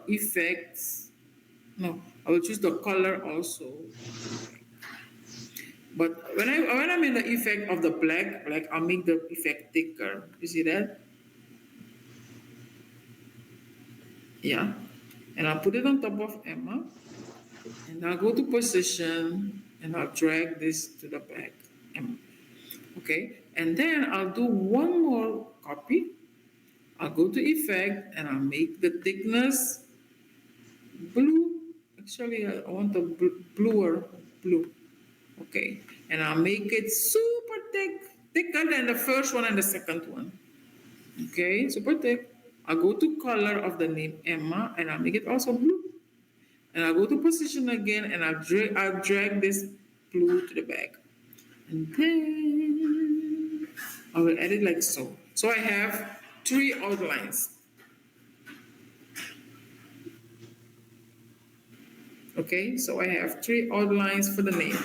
effects. No, I will choose the color also. But when I'm in the effect of the black, I'll make the effect thicker. You see that? Yeah. And I'll put it on top of Emma. And I'll go to position and I'll drag this to the back. Emma. Okay. And then I'll do one more copy. I'll go to effect and I'll make the thickness blue. Actually, I want the bluer blue. Okay. And I'll make it super thick, thicker than the first one and the second one. Okay, super thick. I'll go to color of the name Emma and I'll make it also blue. And I'll go to position again and I'll drag this blue to the back. And then I will add it like so. So I have three outlines. Okay, so I have three outlines for the name.